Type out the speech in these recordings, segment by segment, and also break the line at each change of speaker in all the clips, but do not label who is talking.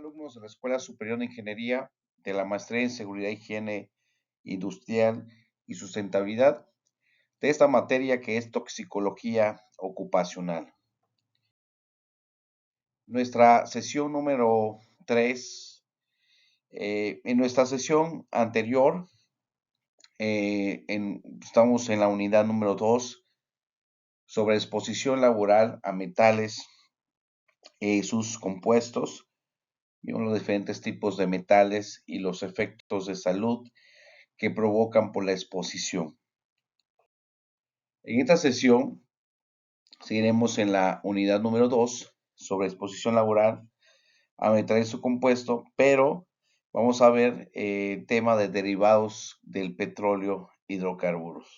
Alumnos de la Escuela Superior de Ingeniería de la Maestría en Seguridad, Higiene Industrial y Sustentabilidad de esta materia que es toxicología ocupacional. Nuestra sesión número 3. En nuestra sesión anterior, estamos en la unidad número 2 sobre exposición laboral a metales y sus compuestos. Vimos los diferentes tipos de metales y los efectos de salud que provocan por la exposición. En esta sesión seguiremos en la unidad número 2 sobre exposición laboral a metales y su compuesto, pero vamos a ver el tema de derivados del petróleo, hidrocarburos.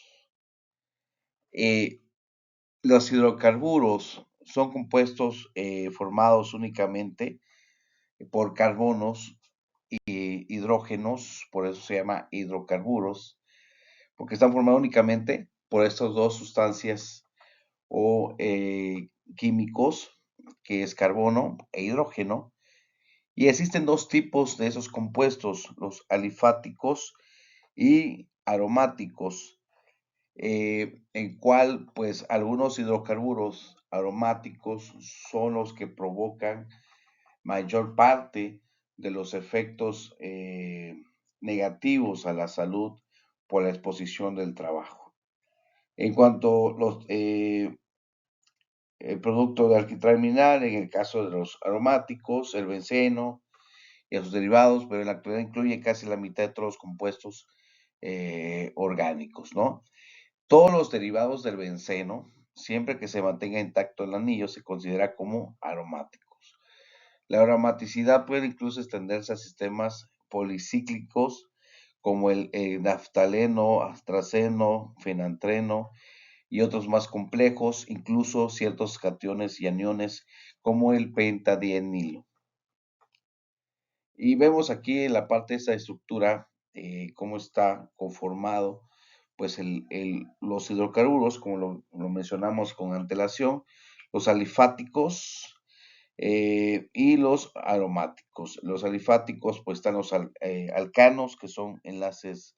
Los hidrocarburos son compuestos formados únicamente por carbonos y hidrógenos, por eso se llama hidrocarburos, porque están formados únicamente por estas dos sustancias o químicos, que es carbono e hidrógeno. Y existen dos tipos de esos compuestos, los alifáticos y aromáticos, en cual pues algunos hidrocarburos aromáticos son los que provocan mayor parte de los efectos negativos a la salud por la exposición del trabajo. En cuanto a el producto de alquitrán mineral, en el caso de los aromáticos, el benceno y a sus derivados, pero en la actualidad incluye casi la mitad de todos los compuestos orgánicos, ¿no? Todos los derivados del benceno, siempre que se mantenga intacto el anillo, se considera como aromáticos. La aromaticidad puede incluso extenderse a sistemas policíclicos como el naftaleno, astraceno, fenantreno y otros más complejos, incluso ciertos cationes y aniones como el pentadienilo. Y vemos aquí en la parte de esta estructura cómo está conformado pues los hidrocarburos, como lo mencionamos con antelación, los alifáticos y los aromáticos. Los alifáticos pues están los alcanos, que son enlaces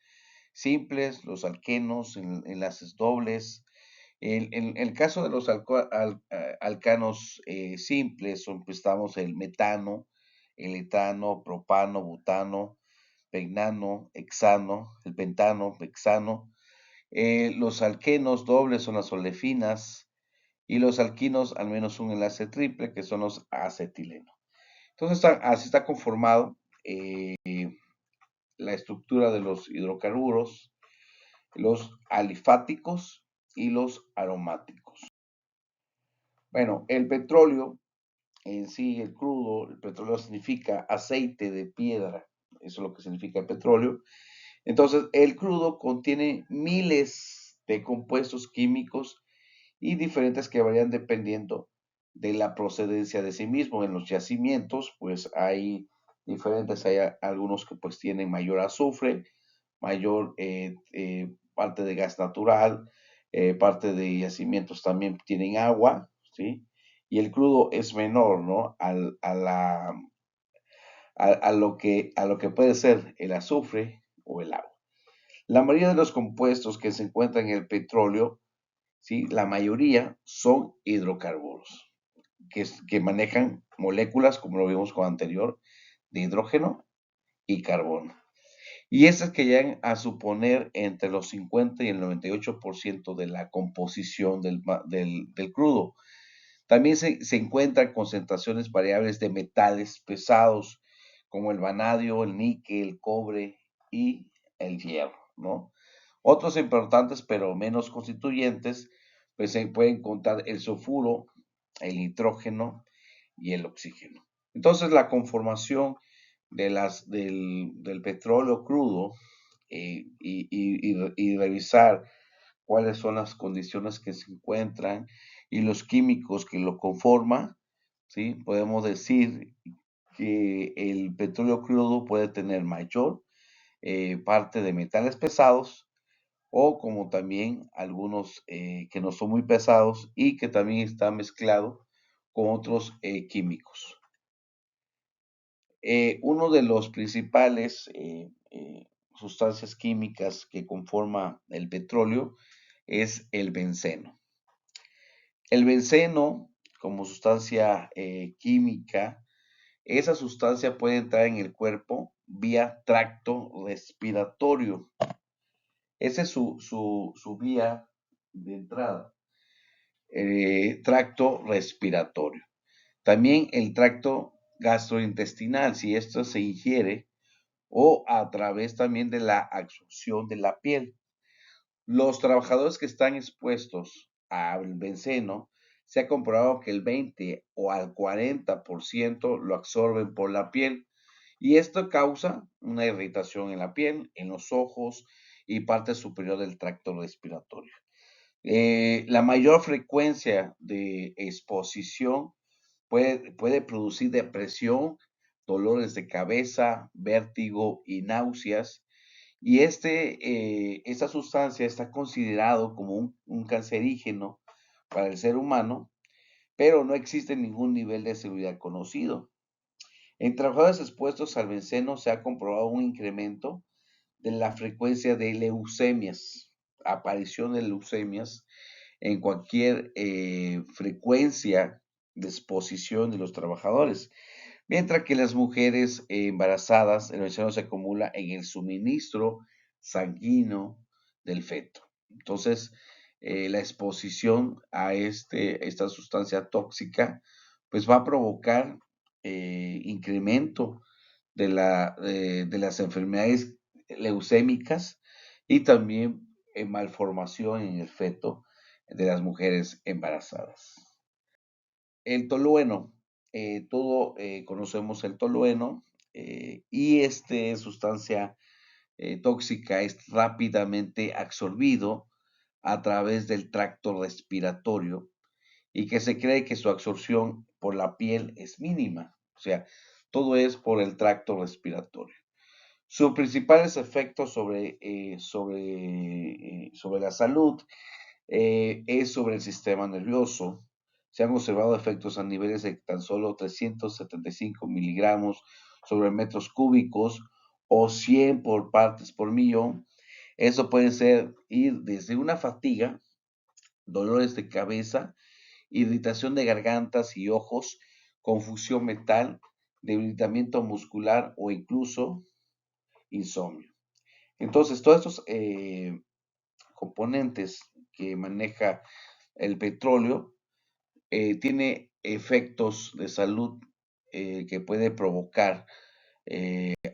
simples, los alquenos, enlaces dobles. En el caso de los alcanos simples, pues, estamos el metano, el etano, propano, butano, pennano, hexano, el pentano, hexano. Los alquenos dobles son las olefinas y los alquinos al menos un enlace triple, que son los acetileno. Entonces así está conformado la estructura de los hidrocarburos, los alifáticos y los aromáticos. Bueno, el petróleo en sí, el crudo, el petróleo significa aceite de piedra, eso es lo que significa el petróleo. Entonces, el crudo contiene miles de compuestos químicos y diferentes que varían dependiendo de la procedencia de sí mismo. En los yacimientos, pues hay diferentes, hay algunos que pues tienen mayor azufre, mayor parte de gas natural, parte de yacimientos también tienen agua, ¿sí? Y el crudo es menor, ¿no? A lo que puede ser el azufre o el agua. La mayoría de los compuestos que se encuentran en el petróleo, ¿sí? La mayoría son hidrocarburos, que manejan moléculas, como lo vimos con anterior, de hidrógeno y carbono. Y esas que llegan a suponer entre los 50 y el 98% de la composición del crudo. También se encuentran concentraciones variables de metales pesados, como el vanadio, el níquel, el cobre y el hierro, ¿no? Otros importantes, pero menos constituyentes, pues se pueden contar el sulfuro, el nitrógeno y el oxígeno. Entonces, la conformación del petróleo crudo y revisar cuáles son las condiciones que se encuentran y los químicos que lo conforman, ¿sí? Podemos decir que el petróleo crudo puede tener mayor parte de metales pesados o como también algunos que no son muy pesados y que también está mezclado con otros químicos. Uno de los principales sustancias químicas que conforma el petróleo es el benceno. El benceno, como sustancia química, esa sustancia puede entrar en el cuerpo vía tracto respiratorio. Esa es su vía de entrada, tracto respiratorio. También el tracto gastrointestinal, si esto se ingiere, o a través también de la absorción de la piel. Los trabajadores que están expuestos al benceno, se ha comprobado que el 20 o al 40% lo absorben por la piel y esto causa una irritación en la piel, en los ojos y parte superior del tracto respiratorio. La mayor frecuencia de exposición puede producir depresión, dolores de cabeza, vértigo y náuseas. Y esta sustancia está considerado como un cancerígeno para el ser humano, pero no existe ningún nivel de seguridad conocido. En trabajadores expuestos al benceno se ha comprobado un incremento de la frecuencia de leucemias, aparición de leucemias en cualquier frecuencia de exposición de los trabajadores. Mientras que las mujeres embarazadas, el benceno se acumula en el suministro sanguíneo del feto. Entonces, la exposición a esta sustancia tóxica, pues va a provocar incremento de las enfermedades leucémicas y también malformación en el feto de las mujeres embarazadas. El tolueno, todo conocemos el tolueno y esta sustancia tóxica es rápidamente absorbido a través del tracto respiratorio y que se cree que su absorción por la piel es mínima, o sea, todo es por el tracto respiratorio. Sus principales efectos sobre la salud es sobre el sistema nervioso. Se han observado efectos a niveles de tan solo 375 miligramos sobre metros cúbicos o 100 por partes por millón. Eso puede ser ir desde una fatiga, dolores de cabeza, irritación de gargantas y ojos, confusión mental, debilitamiento muscular o incluso insomnio. Entonces, todos estos componentes que maneja el petróleo tiene efectos de salud que puede provocar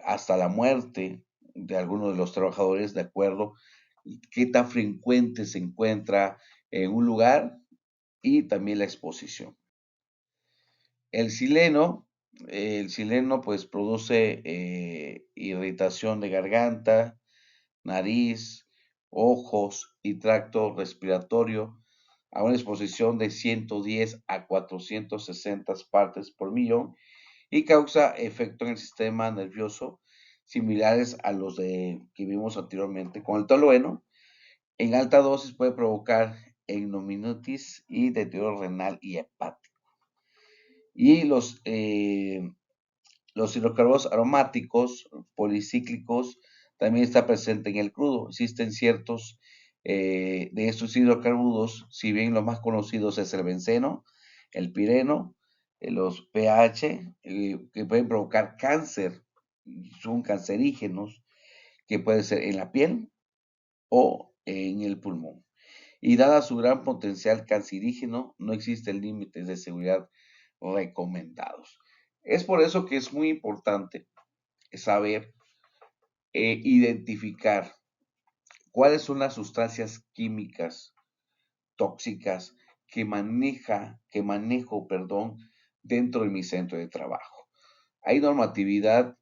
hasta la muerte de algunos de los trabajadores, de acuerdo qué tan frecuente se encuentra en un lugar y también la exposición. El sileno, el sileno pues produce irritación de garganta, nariz, ojos y tracto respiratorio a una exposición de 110 a 460 partes por millón y causa efecto en el sistema nervioso similares a los que vimos anteriormente con el tolueno. En alta dosis puede provocar pneumonitis y deterioro renal y hepático. Y los hidrocarburos aromáticos policíclicos también está presente en el crudo. Existen ciertos de estos hidrocarburos, si bien los más conocidos es el benceno, el pireno, los pH, que pueden provocar cáncer, son cancerígenos, que puede ser en la piel o en el pulmón. Y dada su gran potencial cancerígeno, no existen límites de seguridad recomendados. Es por eso que es muy importante saber identificar cuáles son las sustancias químicas tóxicas que manejo, perdón, dentro de mi centro de trabajo. Hay normatividad,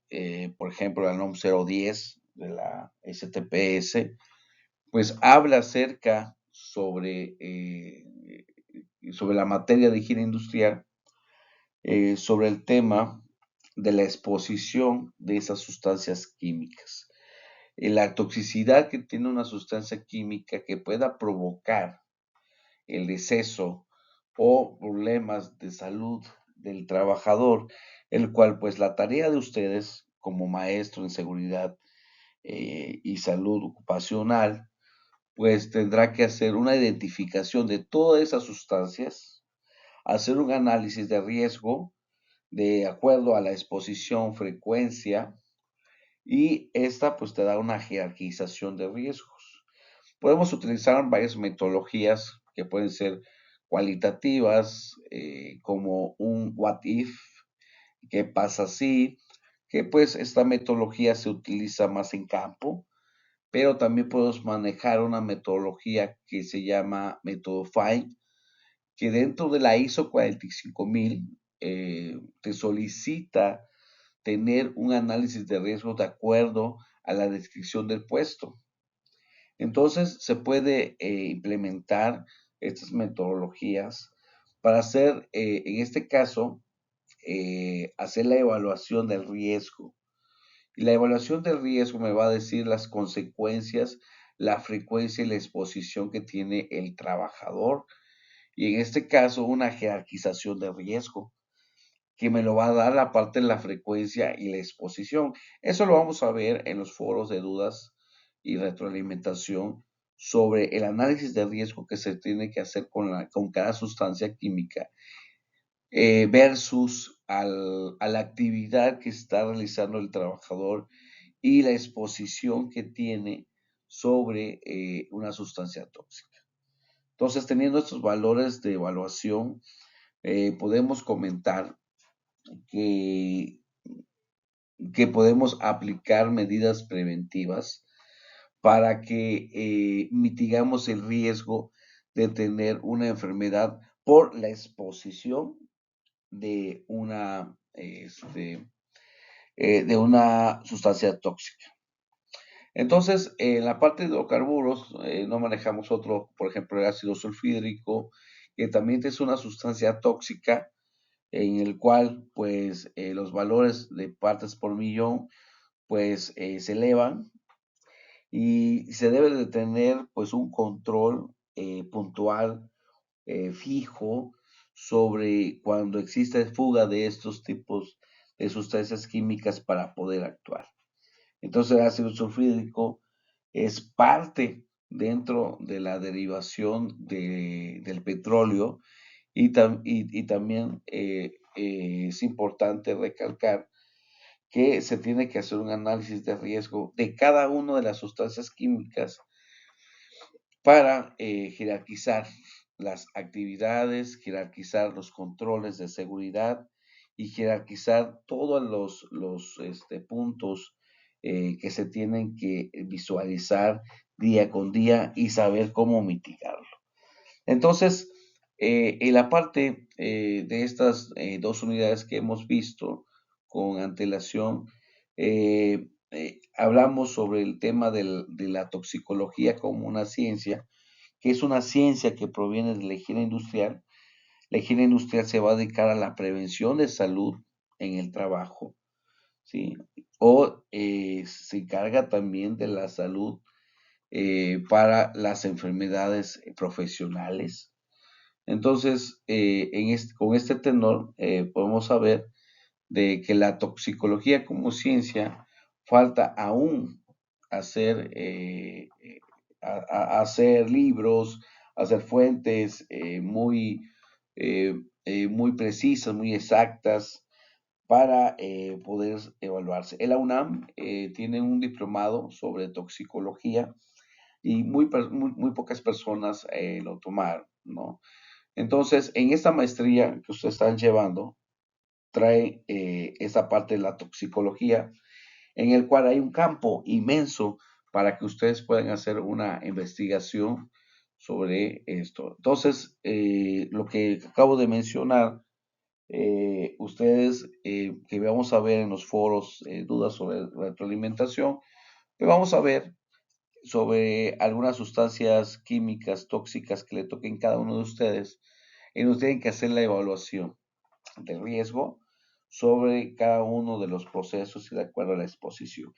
por ejemplo, la NOM 010 de la STPS, pues habla acerca sobre la materia de higiene industrial, sobre el tema de la exposición de esas sustancias químicas. La toxicidad que tiene una sustancia química que pueda provocar el deceso o problemas de salud del trabajador, el cual pues la tarea de ustedes como maestro en seguridad y salud ocupacional, pues tendrá que hacer una identificación de todas esas sustancias, hacer un análisis de riesgo de acuerdo a la exposición, frecuencia, y esta pues te da una jerarquización de riesgos. Podemos utilizar varias metodologías que pueden ser cualitativas, como un what if, qué pasa si, que pues esta metodología se utiliza más en campo, pero también podemos manejar una metodología que se llama método FINE, que dentro de la ISO 45000 te solicita tener un análisis de riesgo de acuerdo a la descripción del puesto. Entonces se puede implementar estas metodologías para hacer, en este caso, hacer la evaluación del riesgo. Y la evaluación del riesgo me va a decir las consecuencias, la frecuencia y la exposición que tiene el trabajador. Y en este caso, una jerarquización de riesgo, que me lo va a dar la parte de la frecuencia y la exposición. Eso lo vamos a ver en los foros de dudas y retroalimentación sobre el análisis de riesgo que se tiene que hacer con cada sustancia química versus a la actividad que está realizando el trabajador y la exposición que tiene sobre una sustancia tóxica. Entonces, teniendo estos valores de evaluación, podemos comentar que, que podemos aplicar medidas preventivas para que mitigamos el riesgo de tener una enfermedad por la exposición de de una sustancia tóxica. Entonces, en la parte de hidrocarburos, no manejamos otro, por ejemplo, el ácido sulfídrico, que también es una sustancia tóxica, en el cual, pues, los valores de partes por millón, pues, se elevan y se debe de tener, pues, un control puntual, fijo, sobre cuando existe fuga de estos tipos de sustancias químicas para poder actuar. Entonces, el ácido sulfídrico es parte dentro de la derivación del petróleo y también es importante recalcar que se tiene que hacer un análisis de riesgo de cada una de las sustancias químicas para jerarquizar las actividades, jerarquizar los controles de seguridad y jerarquizar todos los puntos que se tienen que visualizar día con día y saber cómo mitigarlo. Entonces, en la parte de estas dos unidades que hemos visto con antelación, hablamos sobre el tema de la toxicología como una ciencia, que es una ciencia que proviene de la higiene industrial. La higiene industrial se va a dedicar a la prevención de salud en el trabajo, ¿sí? O se encarga también de la salud para las enfermedades profesionales. Entonces, con este tenor, podemos saber de que la toxicología como ciencia falta aún hacer, hacer libros, hacer fuentes muy precisas, muy exactas para poder evaluarse. La UNAM tiene un diplomado sobre toxicología y muy pocas personas lo tomaron, ¿no? Entonces, en esta maestría que ustedes están llevando, trae esa parte de la toxicología, en el cual hay un campo inmenso para que ustedes puedan hacer una investigación sobre esto. Entonces, lo que acabo de mencionar, ustedes que vamos a ver en los foros dudas sobre retroalimentación, que vamos a ver sobre algunas sustancias químicas tóxicas que le toquen cada uno de ustedes y nos tienen que hacer la evaluación de riesgo sobre cada uno de los procesos y de acuerdo a la exposición.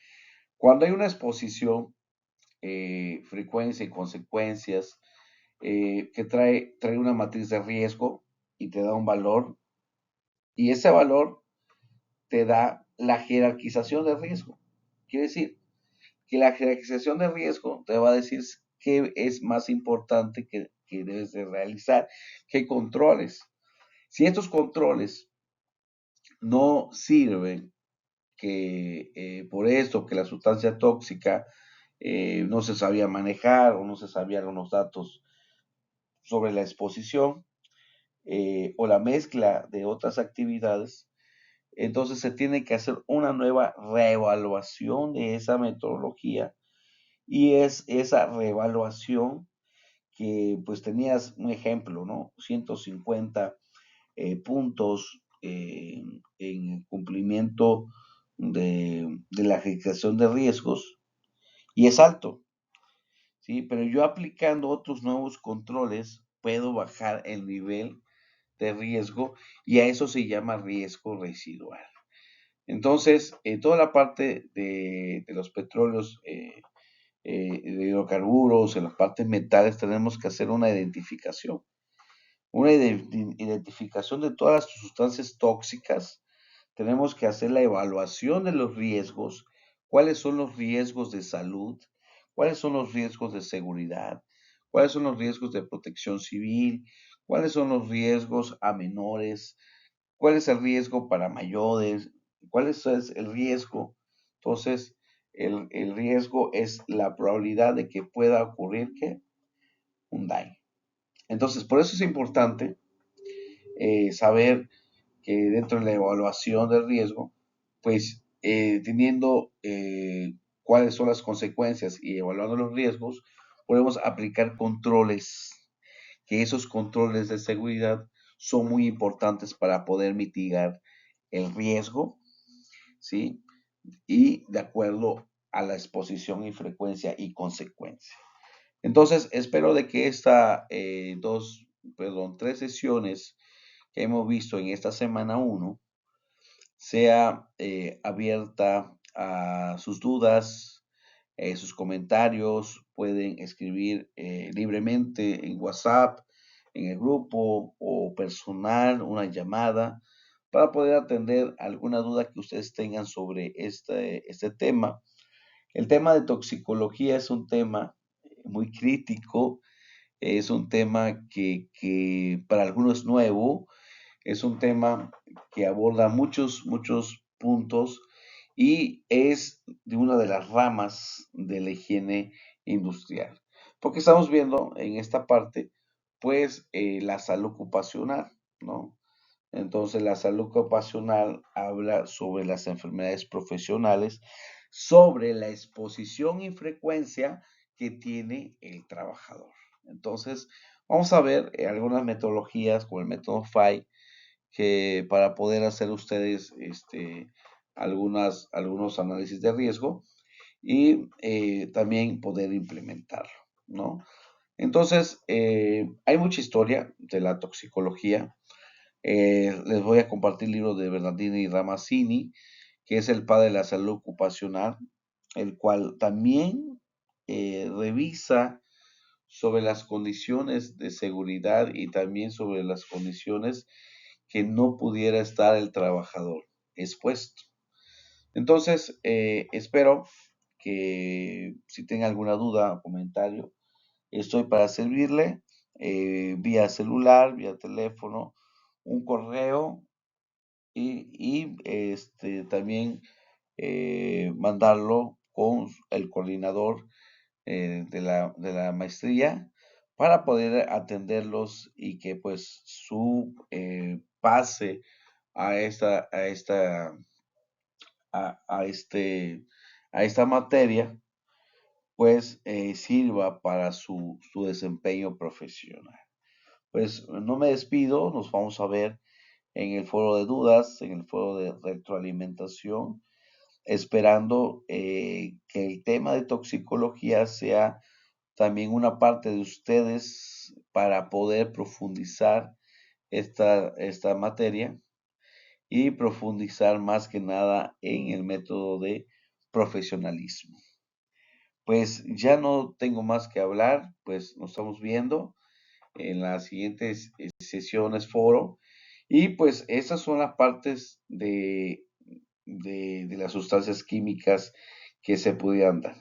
Cuando hay una exposición, frecuencia y consecuencias que trae una matriz de riesgo y te da un valor, Y ese valor te da la jerarquización de riesgo. Quiere decir que la jerarquización de riesgo te va a decir qué es más importante que debes de realizar, qué controles. Si estos controles no sirven, que por esto, que la sustancia tóxica no se sabía manejar o no se sabían unos datos sobre la exposición o la mezcla de otras actividades, entonces se tiene que hacer una nueva reevaluación de esa metodología y es esa reevaluación que pues tenías un ejemplo, ¿no? 150 puntos en cumplimiento de la gestión de riesgos y es alto, ¿sí? Pero yo aplicando otros nuevos controles puedo bajar el nivel de riesgo y a eso se llama riesgo residual. Entonces, toda la parte de los petróleos, de hidrocarburos, en las partes metales, tenemos que hacer una identificación de todas las sustancias tóxicas. Tenemos que hacer la evaluación de los riesgos, cuáles son los riesgos de salud, cuáles son los riesgos de seguridad, cuáles son los riesgos de protección civil, cuáles son los riesgos a menores, cuál es el riesgo para mayores, cuál es el riesgo. Entonces, el riesgo es la probabilidad de que pueda ocurrir ¿qué? Un daño. Entonces, por eso es importante saber que dentro de la evaluación del riesgo, pues teniendo cuáles son las consecuencias y evaluando los riesgos, podemos aplicar controles, que esos controles de seguridad son muy importantes para poder mitigar el riesgo, ¿sí? Y de acuerdo a la exposición y frecuencia y consecuencia. Entonces, espero de que estas tres sesiones que hemos visto en esta semana 1 sea abierta a sus dudas, sus comentarios. Pueden escribir libremente en WhatsApp, en el grupo o personal, una llamada para poder atender alguna duda que ustedes tengan sobre este tema. El tema de toxicología es un tema muy crítico, es un tema que para algunos es nuevo, es un tema que aborda muchos puntos y es de una de las ramas de la higiene industrial. Porque estamos viendo en esta parte, pues, la salud ocupacional, ¿no? Entonces, la salud ocupacional habla sobre las enfermedades profesionales, sobre la exposición y frecuencia que tiene el trabajador. Entonces, vamos a ver algunas metodologías como el método FI, que para poder hacer ustedes algunos análisis de riesgo y también poder implementarlo, ¿no? Entonces, hay mucha historia de la toxicología. Les voy a compartir el libro de Bernardini Ramazzini, que es el padre de la salud ocupacional, el cual también revisa sobre las condiciones de seguridad y también sobre las condiciones que no pudiera estar el trabajador expuesto. Entonces, espero que si tenga alguna duda o comentario, estoy para servirle vía celular, vía teléfono, un correo y también mandarlo con el coordinador de la maestría para poder atenderlos y que pues su pase a esta, a esta, a este, a esta materia pues sirva para su desempeño profesional. Pues no me despido, nos vamos a ver en el foro de dudas, en el foro de retroalimentación, esperando que el tema de toxicología sea también una parte de ustedes para poder profundizar esta materia y profundizar más que nada en el método de profesionalismo. Pues ya no tengo más que hablar, pues nos estamos viendo en las siguientes sesiones foro Y pues esas son las partes de las sustancias químicas que se pudieran dar.